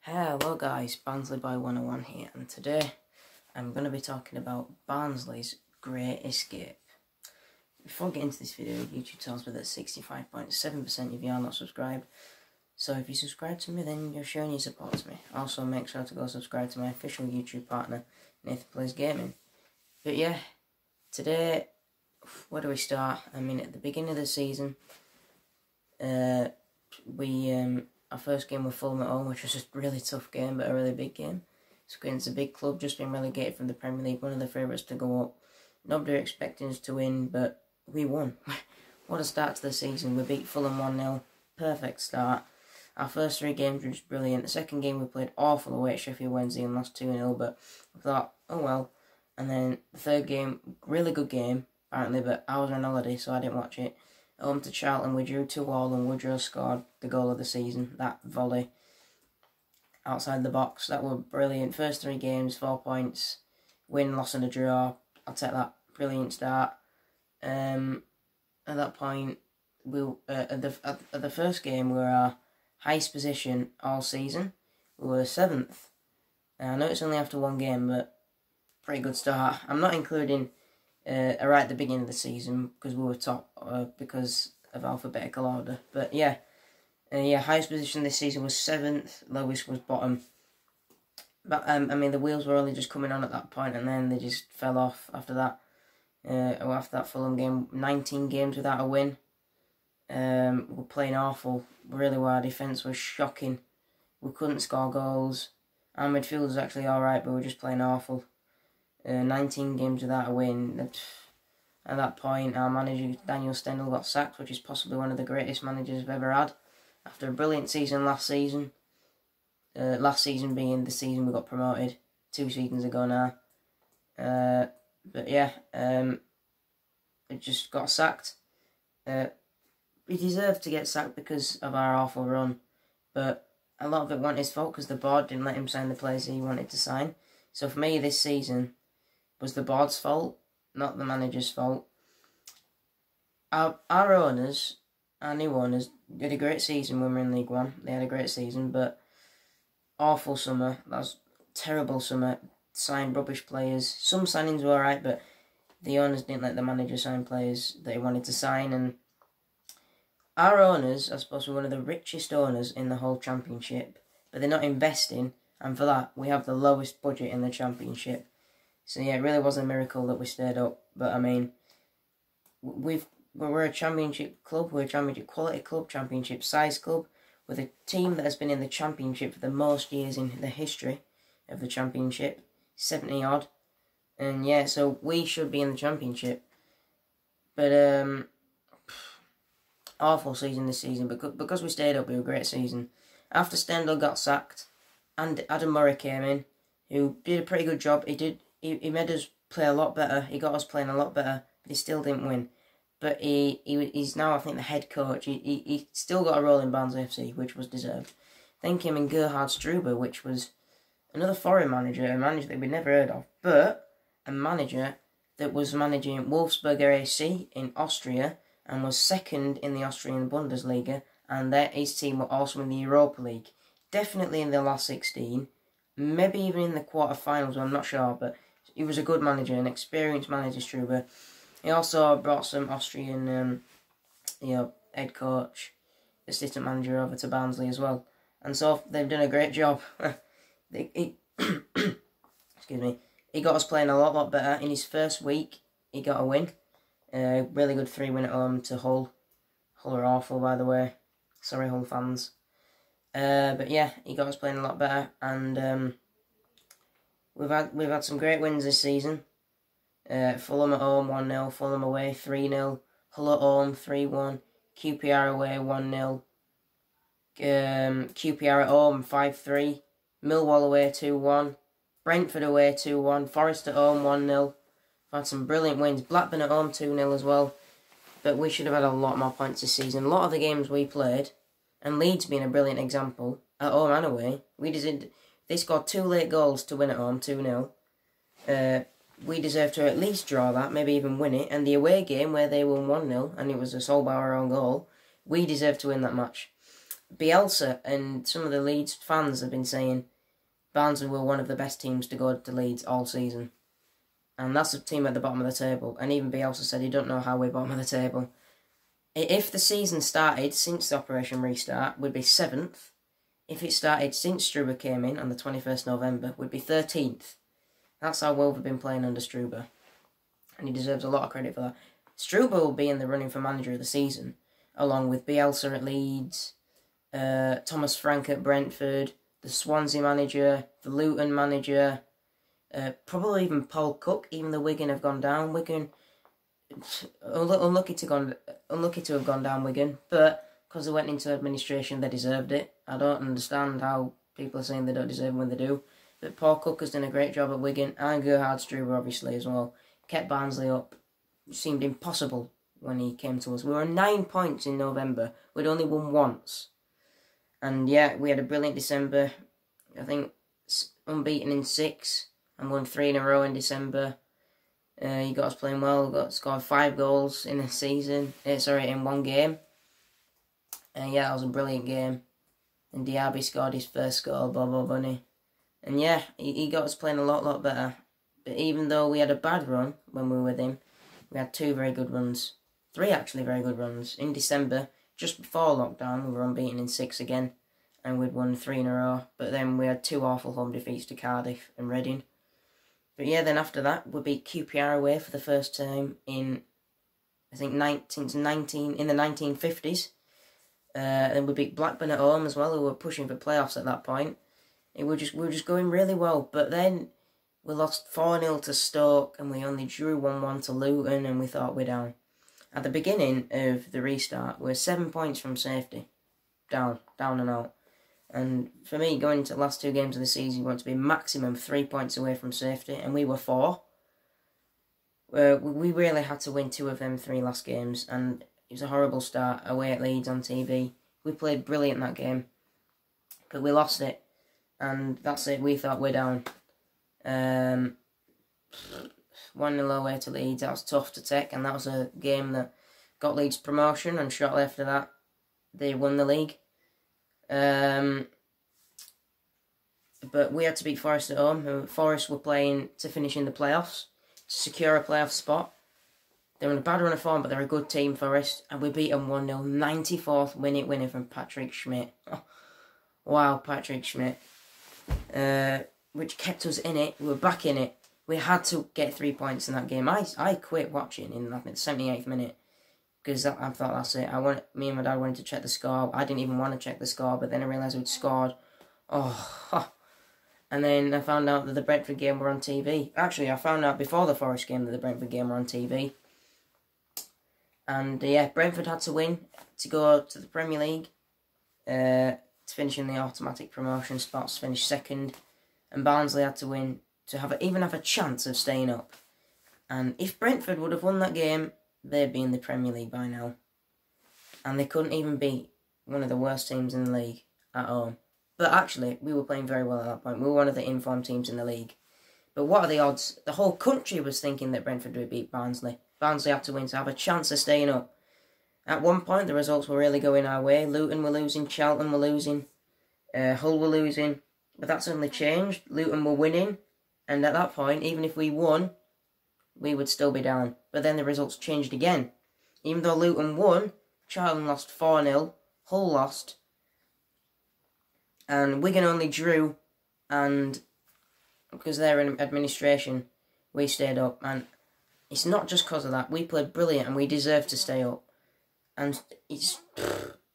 Hello guys, Barnsley Boy 101 here, and today I'm going to be talking about Barnsley's Great Escape. Before getting into this video, YouTube tells me that 65.7% of you are not subscribed, so if you subscribe to me then you're showing your support to me. Also make sure to go subscribe to my official YouTube partner, Nathan Plays Gaming. But yeah, today, where do we start? I mean, at the beginning of the season, our first game with Fulham at home, which was a really tough game, but a really big game. It's against a big club, just been relegated from the Premier League, one of the favourites to go up. Nobody expecting us to win, but we won. What a start to the season. We beat Fulham 1-0. Perfect start. Our first three games were just brilliant. The second game we played awful away at Sheffield Wednesday and lost 2-0, but I thought, oh well. And then the third game, really good game, apparently, but I was on holiday, so I didn't watch it. Home to Charlton, we drew 2-2 and Woodrow scored the goal of the season, that volley outside the box. That were brilliant. First three games, 4 points, win, loss and a draw. I'll take that. Brilliant start. At that point, at the first game, we were our highest position all season. We were 7th. I know it's only after one game, but pretty good start. I'm not including right at the beginning of the season because we were top because of alphabetical order. But yeah, highest position this season was 7th, lowest was bottom. But I mean, the wheels were only just coming on at that point, and then they just fell off after that. After that Fulham game, 19 games without a win. We're playing awful. Really, our defence was shocking. We couldn't score goals. Our midfield was actually alright, but we were just playing awful. 19 games without a win. At that point, our manager, Daniel Stendel, got sacked, which is possibly one of the greatest managers we've ever had. After a brilliant season last season. Last season being the season we got promoted 2 seasons ago now. But yeah, it just got sacked. He deserved to get sacked because of our awful run. But a lot of it wasn't his fault because the board didn't let him sign the players he wanted to sign. So for me, this season was the board's fault, not the manager's fault. Our owners, our new owners, did a great season when we were in League One. They had a great season, but awful summer. That was terrible summer. Signed rubbish players. Some signings were alright, but the owners didn't let the manager sign players that he wanted to sign. And our owners are supposed to be one of the richest owners in the whole Championship, but they're not investing, and for that, we have the lowest budget in the Championship. So yeah, it really was a miracle that we stayed up. But I mean, we're a Championship club, we're a Championship quality club, Championship size club, with a team that has been in the Championship for the most years in the history of the Championship, 70 odd. And yeah, so we should be in the Championship. But awful season this season, but because we stayed up, it was a great season. After Stendel got sacked, and Adam Murray came in, who did a pretty good job. He made us play a lot better. He got us playing a lot better, but he still didn't win. But he's now, I think, the head coach. He still got a role in Barnsley FC, which was deserved. Then came in Gerhard Struber, which was another foreign manager, a manager that we'd never heard of, but a manager that was managing Wolfsburger AC in Austria and was second in the Austrian Bundesliga, and his team were also in the Europa League. Definitely in the last 16, maybe even in the quarterfinals, I'm not sure, but he was a good manager, an experienced manager, Struber. He also brought some Austrian, head coach, assistant manager over to Barnsley as well. And so they've done a great job. Excuse me. He got us playing a lot better. In his first week, he got a win. Really good 3-win at home to Hull. Hull are awful, by the way. Sorry, Hull fans. But yeah, he got us playing a lot better, and we've had some great wins this season. Fulham at home 1-0, Fulham away 3-0, Hull at home 3-1, QPR away 1-0, QPR at home 5-3, Millwall away 2-1, Brentford away 2-1, Forest at home 1-0. We've had some brilliant wins. Blackburn at home 2-0 as well. But we should have had a lot more points this season. A lot of the games we played, and Leeds being a brilliant example, at home and away, they scored 2 late goals to win at home, 2-0. We deserve to at least draw that, maybe even win it. And the away game, where they won 1-0, and it was a Solbauer own goal, we deserve to win that match. Bielsa and some of the Leeds fans have been saying Barnsley were one of the best teams to go to Leeds all season. And that's a team at the bottom of the table. And even Bielsa said he don't know how we're bottom of the table. If the season started since the Operation Restart, we'd be 7th. If it started since Struber came in on the 21st November, we'd be 13th. That's how well we've been playing under Struber. And he deserves a lot of credit for that. Struber will be in the running for manager of the season, along with Bielsa at Leeds, Thomas Frank at Brentford, the Swansea manager, the Luton manager, probably even Paul Cook, even though Wigan have gone down. Wigan, unlucky to have gone down, Wigan, but because they went into administration, they deserved it. I don't understand how people are saying they don't deserve it when they do. But Paul Cook has done a great job at Wigan, and Gerhard Struber obviously as well. Kept Barnsley up. It seemed impossible when he came to us. We were on 9 points in November. We'd only won once. And yeah, we had a brilliant December. I think unbeaten in 6 and won 3 in a row in December. He got us playing well. Scored 5 goals in a season. In one game. And yeah, that was a brilliant game. And Diaby scored his first goal, Bobo Bunny. And yeah, he got us playing a lot better. But even though we had a bad run when we were with him, we had 2 very good runs. 3 actually very good runs. In December, just before lockdown, we were unbeaten in 6 again. And we'd won 3 in a row. But then we had 2 awful home defeats to Cardiff and Reading. But yeah, then after that, we beat QPR away for the first time in, I think, in the 1950s. And we beat Blackburn at home as well, who were pushing for playoffs at that point. We were just going really well. But then we lost 4-0 to Stoke and we only drew 1-1 to Luton and we thought we're down. At the beginning of the restart, we were 7 points from safety. Down and out. And for me, going into the last 2 games of the season, you want to be maximum 3 points away from safety, and we were 4. We really had to win 2 of them 3 last games, and it was a horrible start away at Leeds on TV. We played brilliant that game, but we lost it, and that's it. We thought we're down. 1-0 away to Leeds, that was tough to take, and that was a game that got Leeds promotion, and shortly after that, they won the league. But we had to beat Forest at home. Forest were playing to finish in the playoffs, to secure a playoff spot. They're in a bad run of form, but they're a good team, Forest, and we beat them 1-0, 94th minute winner from Patrick Schmidt. Oh, wow, Patrick Schmidt. Which kept us in it. We were back in it. We had to get 3 points in that game. I quit watching in the 78th minute. Because I thought that's it. Me and my dad wanted to check the score. I didn't even want to check the score, but then I realised we'd scored. Oh. And then I found out that the Brentford game were on TV. Actually, I found out before the Forest game that the Brentford game were on TV. And yeah, Brentford had to win to go to the Premier League. To finish in the automatic promotion spots, finish 2nd. And Barnsley had to win to even have a chance of staying up. And if Brentford would have won that game, they'd be in the Premier League by now. And they couldn't even beat one of the worst teams in the league at home. But actually, we were playing very well at that point. We were one of the informed teams in the league. But what are the odds? The whole country was thinking that Brentford would beat Barnsley. Barnsley had to win to have a chance of staying up. At one point, the results were really going our way. Luton were losing, Charlton were losing, Hull were losing. But that's only changed. Luton were winning. And at that point, even if we won, we would still be down. But then the results changed again. Even though Luton won, Charlton lost 4-0, Hull lost, and Wigan only drew, and because they're in administration, we stayed up. And it's not just because of that. We played brilliant and we deserve to stay up. And it's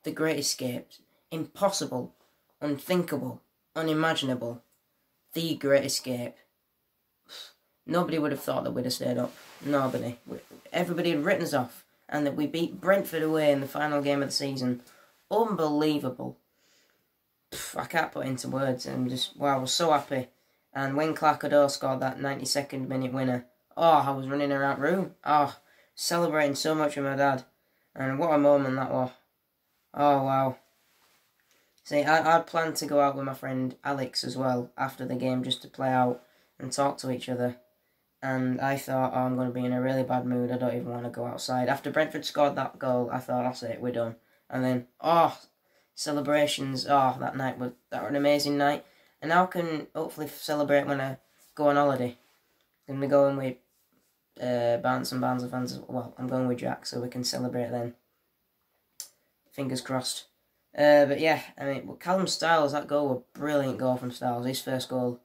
the great escape. Impossible, unthinkable, unimaginable. The great escape. Nobody would have thought that we'd have stayed up. Nobody. Everybody had written us off. And that we beat Brentford away in the final game of the season. Unbelievable. I can't put it into words. I was so happy. And when Clark-Cadot scored that 92nd minute winner, I was running around the room. Celebrating so much with my dad. And what a moment that was. Oh, wow. See, I'd planned to go out with my friend Alex as well after the game just to play out and talk to each other. And I thought, I'm going to be in a really bad mood. I don't even want to go outside. After Brentford scored that goal, I thought, that's it, we're done. And then, celebrations. Oh, that was an amazing night. And now I can hopefully celebrate when I go on holiday. I'm going to be going with Barnes and Barnsley fans. Well, I'm going with Jack, so we can celebrate then. Fingers crossed. But yeah, I mean, Callum Styles, that goal was a brilliant goal from Styles. His first goal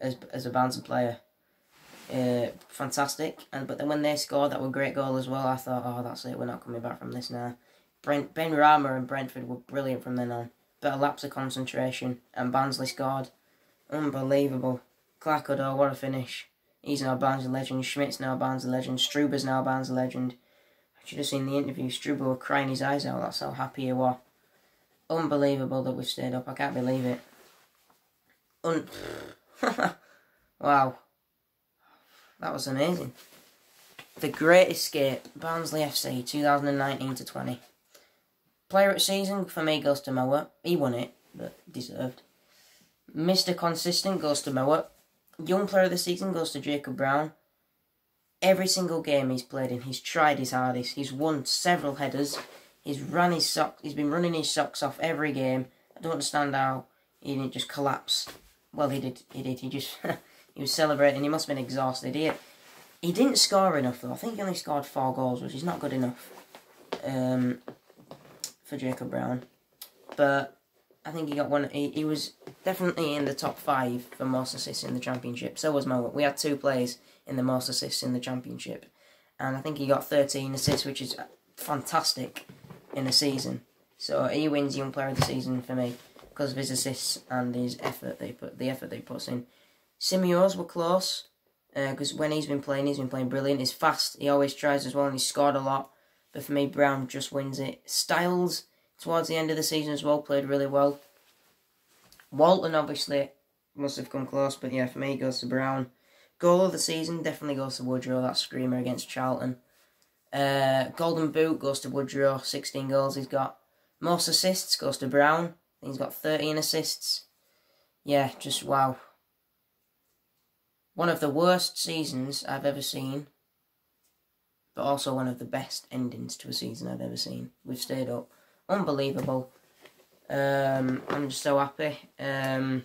as a Barnsley player. Fantastic. But then when they scored, that was a great goal as well. I thought, oh, that's it, we're not coming back from this now. Ben Rama and Brentford were brilliant from then on. But a lapse of concentration, and Barnsley scored. Unbelievable. Clarkodor, what a finish. He's now Barnsley legend. Schmidt's now Barnsley legend. Struber's now Barnsley legend. I should have seen the interview. Struber was crying his eyes out. That's how happy he was. Unbelievable that we've stayed up. I can't believe it. Wow. That was amazing. The Great Escape. Barnsley FC 2019-20. Player of the season for me goes to Moa. He won it, but deserved. Mr. Consistent goes to Moa. Young player of the season goes to Jacob Brown. Every single game he's played in, he's tried his hardest. He's won several headers. He's been running his socks off every game. I don't understand how he didn't just collapse. Well, he did. He just he was celebrating. He must have been exhausted. He didn't score enough though. I think he only scored 4 goals, which is not good enough for Jacob Brown. But I think he got one. He was definitely in the top 5 for most assists in the Championship. So was Mo. We had 2 players in the most assists in the Championship, and I think he got 13 assists, which is fantastic in a season. So he wins Young Player of the Season for me because of his assists and his effort. The effort they puts in. Simeo's were close because when he's been playing brilliant. He's fast. He always tries as well, and he's scored a lot. But for me, Brown just wins it. Styles, towards the end of the season as well, played really well. Walton obviously must have come close, but yeah, for me, it goes to Brown. Goal of the season definitely goes to Woodrow. That screamer against Charlton. Golden Boot goes to Woodrow. 16 goals he's got. Most assists goes to Brown. I think he's got 13 assists. Yeah, just wow. One of the worst seasons I've ever seen, but also one of the best endings to a season I've ever seen. We've stayed up. Unbelievable. I'm just so happy. Make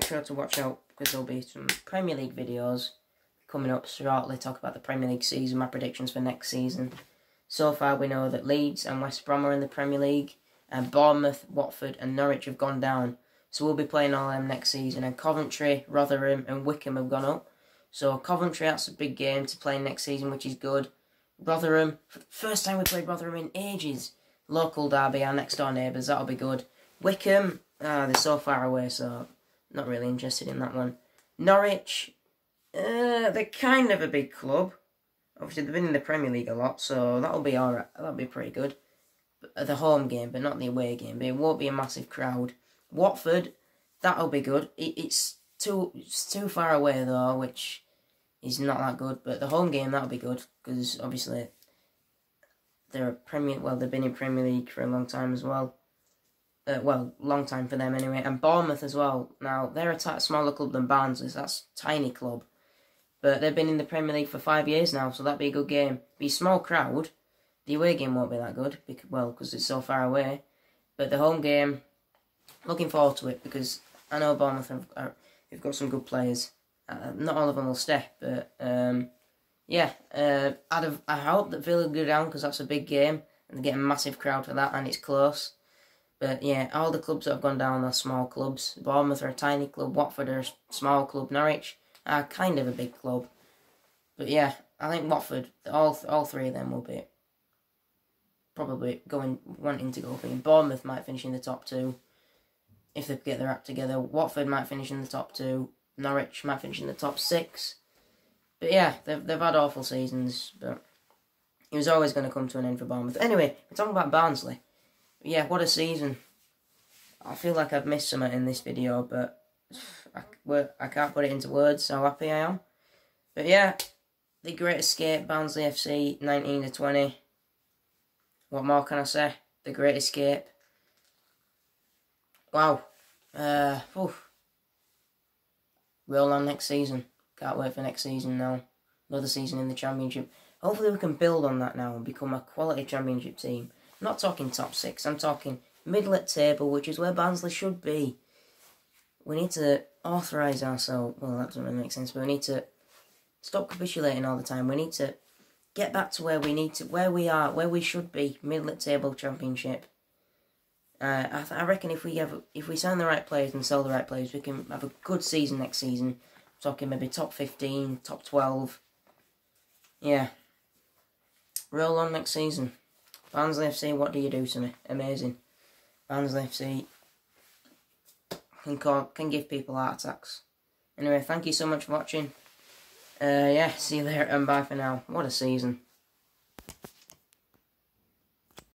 sure to watch out because there'll be some Premier League videos coming up shortly. Talk about the Premier League season, my predictions for next season. So far we know that Leeds and West Brom are in the Premier League, and Bournemouth, Watford and Norwich have gone down. So we'll be playing all them next season. And Coventry, Rotherham and Wickham have gone up. So Coventry, that's a big game to play next season, which is good. Rotherham, for the first time we played Rotherham in ages. Local derby, our next door neighbours, that'll be good. Wickham, they're so far away, so not really interested in that one. Norwich, they're kind of a big club. Obviously, they've been in the Premier League a lot, so that'll be alright. That'll be pretty good. The home game, but not the away game. But it won't be a massive crowd. Watford, that'll be good. It's too far away though, which is not that good. But the home game, that'll be good because obviously they've been in Premier League for a long time as well. Long time for them anyway. And Bournemouth as well. Now they're a smaller club than Barnsley. So that's a tiny club, but they've been in the Premier League for 5 years now, so that'd be a good game. Be a small crowd. The away game won't be that good because it's so far away. But the home game, looking forward to it because I know Bournemouth have got some good players. Not all of them will stay, but I hope that Villa go down because that's a big game and they get a massive crowd for that and it's close. But yeah, all the clubs that have gone down are small clubs. Bournemouth are a tiny club, Watford are a small club, Norwich are kind of a big club. But yeah, I think Watford, all 3 of them will be probably wanting to go for it. Bournemouth might finish in the top 2 if they get their act together. Watford might finish in the top 2. Norwich might finish in the top 6. But yeah, they've had awful seasons, but it was always going to come to an end for Bournemouth. Anyway, we're talking about Barnsley. Yeah, what a season. I feel like I've missed something in this video, but I can't put it into words how happy I am. But yeah, the Great Escape, Barnsley FC, 19-20. What more can I say? The Great Escape. Wow. Roll on next season. Can't wait for next season now. Another season in the Championship. Hopefully we can build on that now and become a quality Championship team. not talking top 6, I'm talking middle at table, which is where Barnsley should be. We need to authorise ourselves. Well, that doesn't really make sense, but we need to stop capitulating all the time. We need to get back to where where we should be, middle at table championship. I reckon if we sign the right players and sell the right players, we can have a good season next season. I'm talking maybe top 15, top 12. Yeah. Roll on next season. Barnsley FC, what do you do to me? Amazing. Barnsley FC can give people heart attacks. Anyway, thank you so much for watching. Yeah, see you later and bye for now. What a season.